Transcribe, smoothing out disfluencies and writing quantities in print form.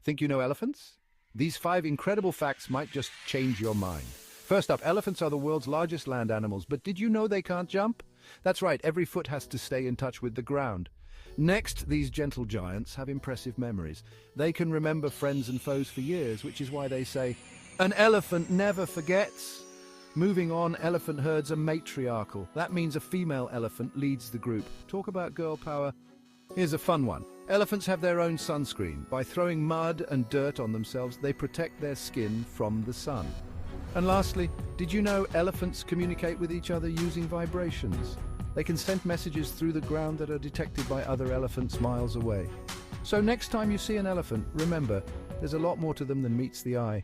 Think you know elephants? These 5 incredible facts might just change your mind. First up, elephants are the world's largest land animals, but did you know they can't jump? That's right, every foot has to stay in touch with the ground. Next, these gentle giants have impressive memories. They can remember friends and foes for years, which is why they say, "An elephant never forgets." Moving on, elephant herds are matriarchal. That means a female elephant leads the group. Talk about girl power. Here's a fun one. Elephants have their own sunscreen. By throwing mud and dirt on themselves, they protect their skin from the sun. And lastly, did you know elephants communicate with each other using vibrations? They can send messages through the ground that are detected by other elephants miles away. So next time you see an elephant, remember, there's a lot more to them than meets the eye.